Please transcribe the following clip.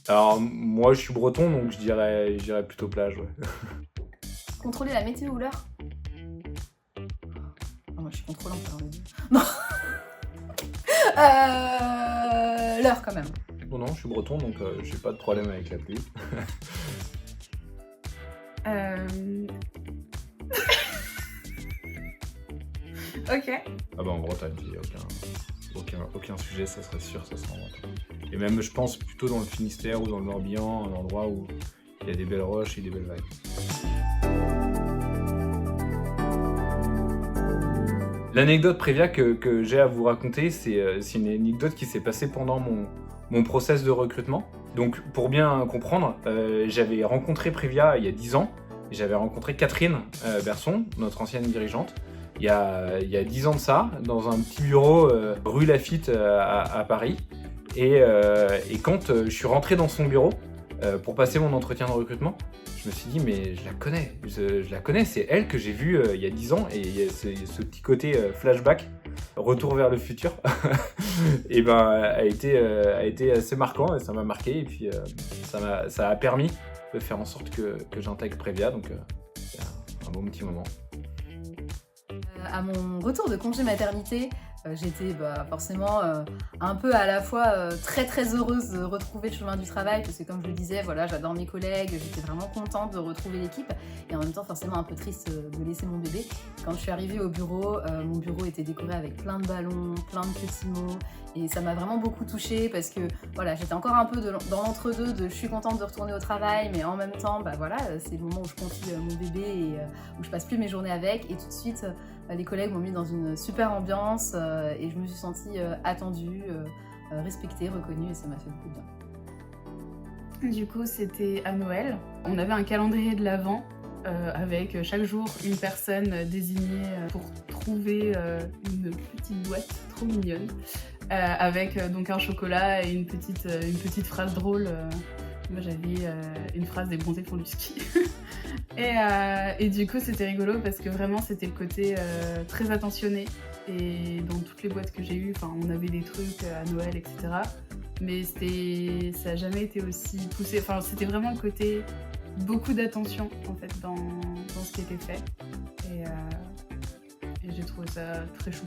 Alors moi je suis breton donc je dirais plutôt plage, ouais. Contrôler la météo ou l'heure? Ah, moi je suis contrôlante alors les deux. Non. L'heure quand même. Non, je suis breton donc j'ai pas de problème avec la pluie. Ok. Ah bah en Bretagne, il y a aucun sujet, ça serait sûr, ça serait en Bretagne. Et même je pense plutôt dans le Finistère ou dans le Morbihan, un endroit où il y a des belles roches et des belles vagues. L'anecdote Prévia que j'ai à vous raconter, c'est une anecdote qui s'est passée pendant mon process de recrutement. Donc pour bien comprendre, j'avais rencontré Prévia il y a 10 ans, et j'avais rencontré Catherine Berson, notre ancienne dirigeante, il y a 10 ans de ça, dans un petit bureau rue Laffitte à Paris. Et quand je suis rentré dans son bureau pour passer mon entretien de recrutement, je me suis dit mais je la connais, c'est elle que j'ai vue il y a 10 ans, et il y a ce petit côté flashback, retour vers le futur, et ben a été assez marquant, et ça m'a marqué, et puis ça a permis de faire en sorte que j'intègre Prévia, donc c'est un bon petit moment. À mon retour de congé maternité, j'étais forcément un peu à la fois très très heureuse de retrouver le chemin du travail, parce que comme je le disais, voilà, j'adore mes collègues, j'étais vraiment contente de retrouver l'équipe, et en même temps forcément un peu triste de laisser mon bébé. Quand je suis arrivée au bureau, mon bureau était décoré avec plein de ballons, plein de petits mots, et ça m'a vraiment beaucoup touchée, parce que voilà, j'étais encore un peu dans l'entre-deux de je suis contente de retourner au travail, mais en même temps, voilà, c'est le moment où je confie mon bébé et où je passe plus mes journées avec, et tout de suite les collègues m'ont mis dans une super ambiance et je me suis sentie attendue, respectée, reconnue, et ça m'a fait beaucoup de bien. Du coup, c'était à Noël. On avait un calendrier de l'Avent avec chaque jour une personne désignée pour trouver une petite boîte trop mignonne avec donc un chocolat et une petite phrase drôle. Moi j'avais une phrase des bronzés font du ski. Et du coup c'était rigolo parce que vraiment c'était le côté très attentionné, et dans toutes les boîtes que j'ai eues, on avait des trucs à Noël, etc. Mais ça n'a jamais été aussi poussé, c'était vraiment le côté beaucoup d'attention en fait dans ce qui était fait, et j'ai trouvé ça très chou.